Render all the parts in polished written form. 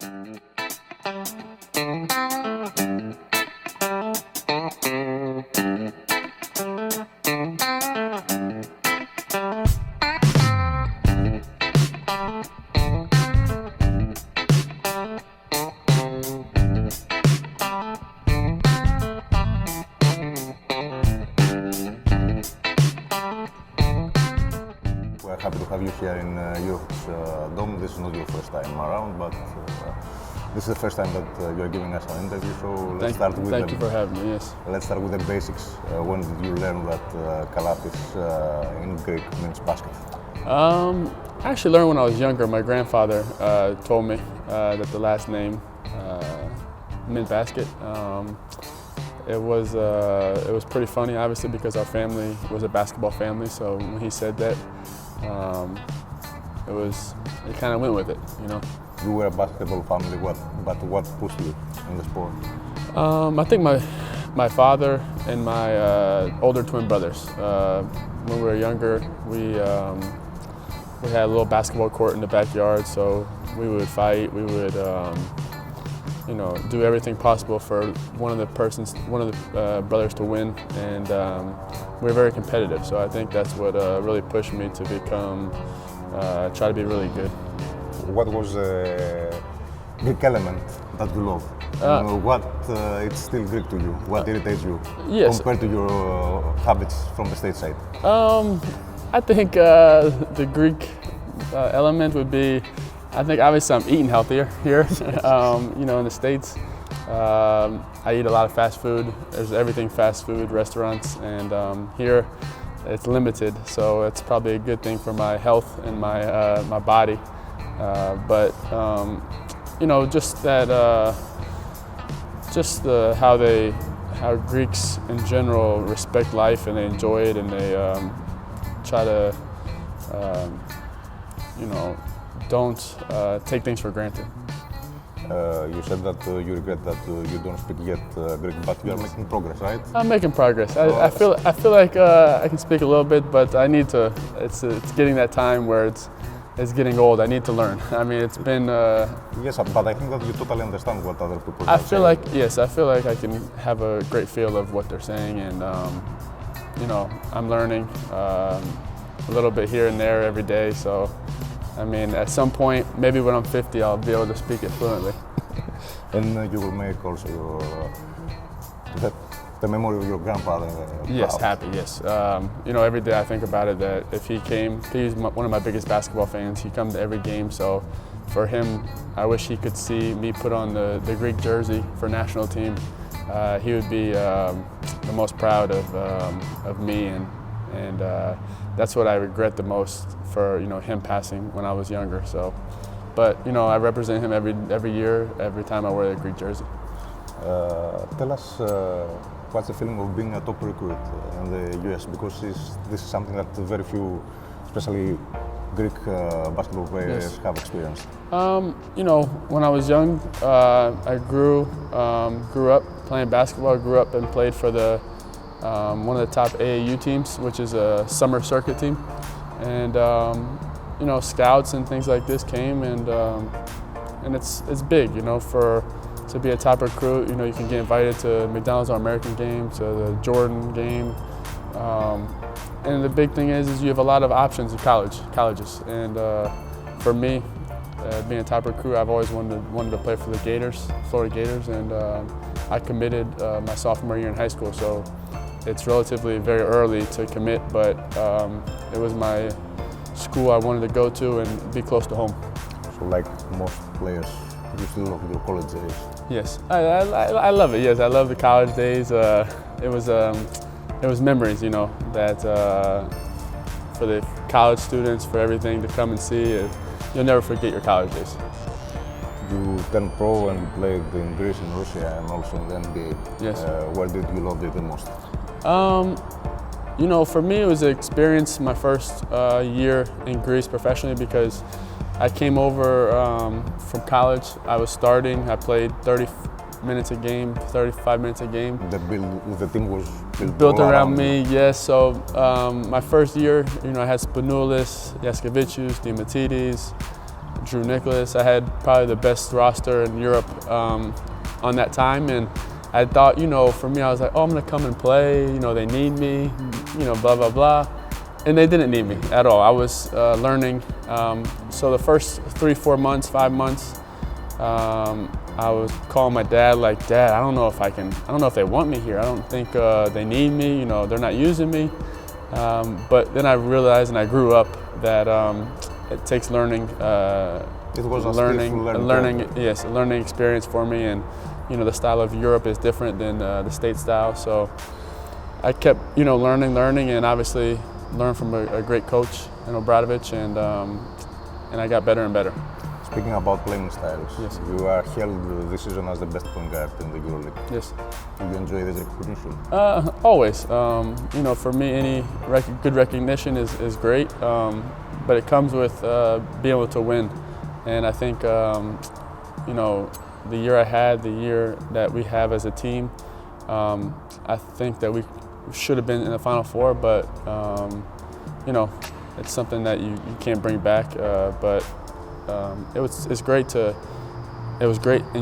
We're happy to have you here in Eurohoops Dome. This is not your first time around, but this is the first time that you're giving us an interview. So let's start with Thank you for having me. Yes. Let's start with the basics. When did you learn that Calathes in Greek means basket? I actually learned when I was younger. My grandfather told me that the last name meant basket. It was pretty funny, obviously, because our family was a basketball family. So when he said that, it kind of went with it, you know. You were a basketball family, but what pushed you in the sport? I think my father and my older twin brothers. When we were younger, we had a little basketball court in the backyard, so we would fight. We would, do everything possible for one of the brothers to win, and we were very competitive. So I think that's what really pushed me to try to be really good. What was the Greek element that you love? What it's still Greek to you? What irritates you compared to your habits from the stateside? I think the Greek element would be, I think obviously I'm eating healthier here. In the States, I eat a lot of fast food. There's everything fast food restaurants, and here it's limited. So it's probably a good thing for my health and my body. How Greeks in general respect life and they enjoy it, and they try to don't take things for granted. You said that you regret that you don't speak yet Greek, but you are making progress, right? I'm making progress. I feel like I can speak a little bit, but I need to. It's getting that time where it's getting old. I need to learn. I mean, it's been. Yes, but I think that you totally understand what other people. I feel like I can have a great feel of what they're saying, and I'm learning a little bit here and there every day. So. I mean, at some point, maybe when I'm 50, I'll be able to speak it fluently. And you will make also the memory of your grandfather. Yes, happy, yes. Every day I think about it, that if he's one of my biggest basketball fans. He comes to every game, so for him, I wish he could see me put on the Greek jersey for national team. He would be the most proud of me, and that's what I regret the most for him passing when I was younger. So, but I represent him every year, every time I wear the Greek jersey. Tell us what's the feeling of being a top recruit in the US, because this is something that very few, especially Greek basketball players, have experienced. When I was young, I grew up playing basketball. I grew up and played for one of the top AAU teams, which is a summer circuit team, and scouts and things like this came, and it's big, to be a top recruit. You can get invited to McDonald's All-American game, to the Jordan game, and the big thing is you have a lot of options in colleges, and for me, being a top recruit, I've always wanted to play for the Florida Gators, and I committed my sophomore year in high school. So. It's relatively very early to commit, but it was my school I wanted to go to and be close to home. So like most players, you still love your college days? Yes, I love it. Yes, I love the college days. It was memories, that for the college students, for everything to come and see. You'll never forget your college days. You turned pro and you played in Greece and Russia and also in the NBA. Yes. Where did you love it the most? For me, it was an experience, my first year in Greece professionally, because I came over from college. I was starting. I played 30 minutes a game, 35 minutes a game. The team was built around me, yes. So my first year, I had Spanoulis, Yaskevicius, Diamantidis, Drew Nicholas. I had probably the best roster in Europe on that time, and I thought, for me, I was like, oh, I'm gonna come and play. They need me. Blah blah blah, and they didn't need me at all. I was learning. So the first 3, 4 months, 5 months, I was calling my dad like, Dad, I don't know if they want me here. I don't think they need me. They're not using me. But then I realized, and I grew up, that it takes learning. It was a learning experience for me, and the style of Europe is different than the state style. So I kept learning, and obviously learned from a great coach, Obradovic, and I got better and better. Speaking about playing styles, yes. You are held this season as the best point guard in the Euroleague. Yes. Do you enjoy this recognition? Always. For me, any good recognition is great, but it comes with being able to win. And I think, the year I had, the year that we have as a team, I think that we should have been in the Final Four, but it's something that you can't bring back. But it was great in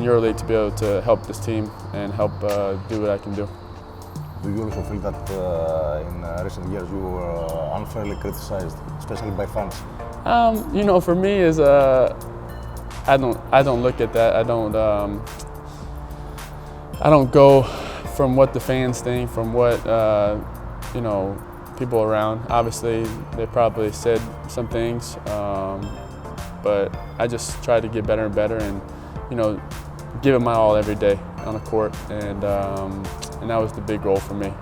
EuroLeague to be able to help this team and help do what I can do. Do you also feel that in recent years you were unfairly criticized, especially by fans? For me is I don't look at that. I don't go from what the fans think, from what people around. Obviously, they probably said some things, but I just try to get better and better, and give it my all every day on the court, and that was the big goal for me.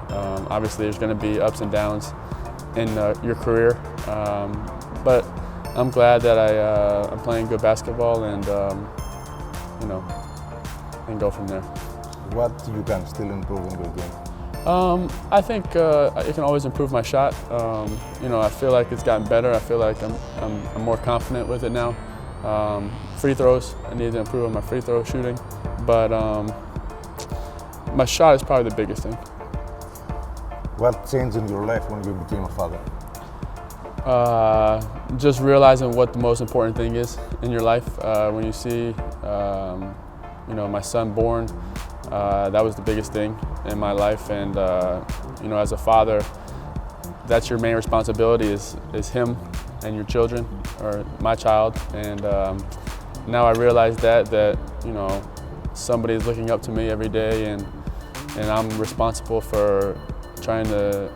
Obviously, there's going to be ups and downs in your career, but I'm glad that I'm playing good basketball, and and go from there. What you can still improve in your game? I think I can always improve my shot. I feel like it's gotten better. I feel like I'm more confident with it now. Free throws, I need to improve on my free throw shooting, but my shot is probably the biggest thing. What changed in your life when you became a father? Just realizing what the most important thing is in your life. When you see, my son born, that was the biggest thing in my life, and as a father, that's your main responsibility is him and your children, or my child, and now I realize that somebody is looking up to me every day, and I'm responsible for trying to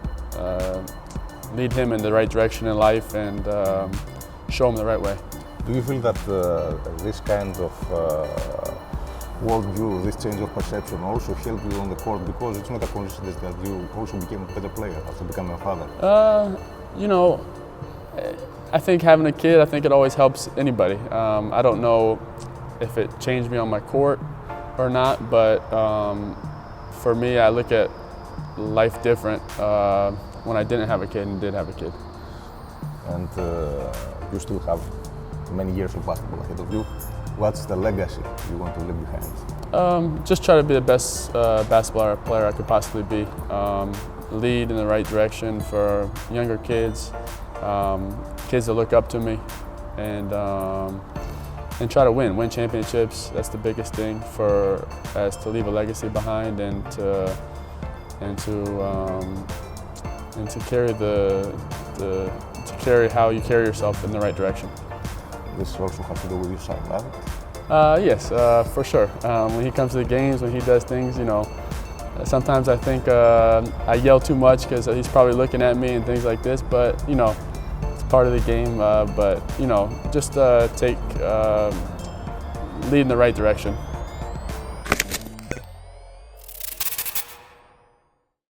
lead him in the right direction in life and show him the right way. Do you feel that this kind of worldview, this change of perception also helped you on the court, because it's not a coincidence that you also became a better player after becoming a father? I think having a kid, I think it always helps anybody. I don't know if it changed me on my court or not, but for me, I look at life different when I didn't have a kid and did have a kid. And you still have many years of basketball ahead of you. What's the legacy you want to leave behind? Just try to be the best basketball player I could possibly be. Lead in the right direction for younger kids, kids that look up to me, and try to win championships. That's the biggest thing to leave a legacy behind, and to carry how you carry yourself in the right direction. This also has to do with your son, right? Yes, for sure. When he comes to the games, when he does things, sometimes I think I yell too much because he's probably looking at me and things like this, but it's part of the game. But just lead in the right direction.